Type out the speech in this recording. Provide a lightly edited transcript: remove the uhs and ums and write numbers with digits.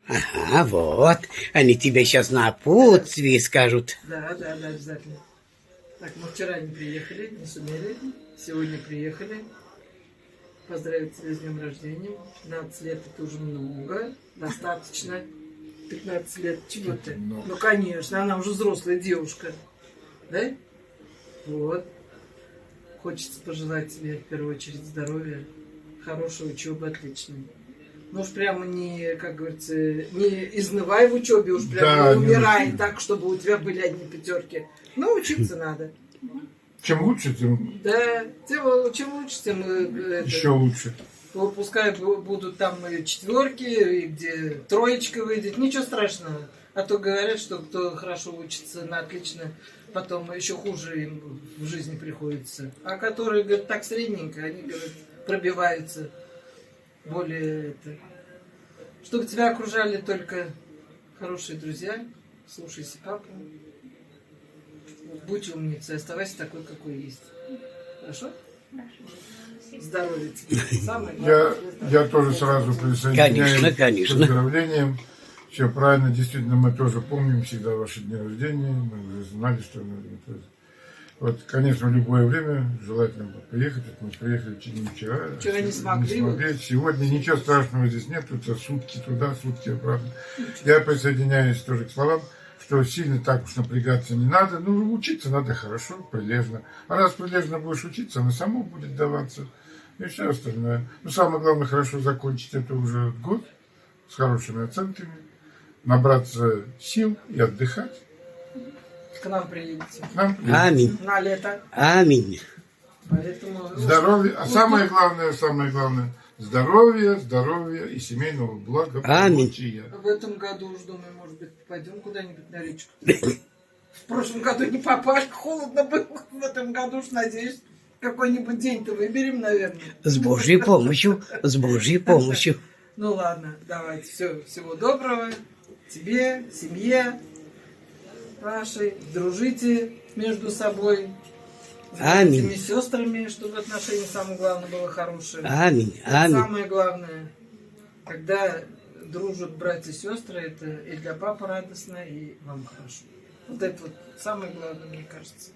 Ага, вот. Они тебе сейчас напутствие скажут. Да, обязательно. Так, мы вчера не приехали, не сумели. Сегодня приехали. Поздравить тебя с днем рождения. 15 лет это уже много. Достаточно. 15 лет. Чего ты? Ну, конечно, она уже взрослая девушка. Да? Вот. Хочется пожелать тебе в первую очередь здоровья, хорошей учебы, отличной. Ну уж прямо не, как говорится, не изнывай в учебе, уж прямо не умирай так, чтобы у тебя были одни пятерки. Но учиться надо. Чем лучше, тем... Да, чем лучше, тем еще лучше. Пускай будут там и четверки, и где троечка выйдет, ничего страшного. А то говорят, что кто хорошо учится на отлично, потом еще хуже им в жизни приходится. А которые, говорят, так средненько, они, говорят, пробиваются более это. Чтобы тебя окружали только хорошие друзья, слушайся папу, будь умницей, оставайся такой, какой есть. Хорошо? Здоровья тебе. Самое главное. Я тоже сразу присоединяюсь Конечно. к поздравлениям. Все правильно, действительно, мы тоже помним всегда ваши дни рождения. Мы уже знали, что вот, конечно, в любое время желательно приехать. Вот мы приехали вчера. Вчера не смогли. Сегодня ничего страшного здесь нет. Это сутки туда, сутки обратно. Я присоединяюсь тоже к словам, что сильно так уж напрягаться не надо. Ну, учиться надо хорошо, прилежно. А раз прилежно будешь учиться, оно само будет даваться. И все остальное. Но самое главное, хорошо закончить это уже год с хорошими оценками, набраться сил и отдыхать. К нам приедете. Аминь. На лето. Аминь. Поэтому... Здоровье. А самое главное, здоровье и семейного благополучия. В этом году уж думаю, может быть, пойдем куда-нибудь на речку. В прошлом году не попали, холодно было. В этом году уж, надеюсь, какой-нибудь день-то выберем, наверное. С Божьей помощью. С Божьей помощью. Ну ладно, давайте. Всего доброго. Тебе, семье вашей. Дружите между собой. С Аминь. этими сестрами, чтобы отношения, самое главное, было хорошее. Аминь. Это Аминь. самое главное. Когда дружат братья и сестры, это и для папы радостно, и вам хорошо. Вот это вот самое главное, мне кажется.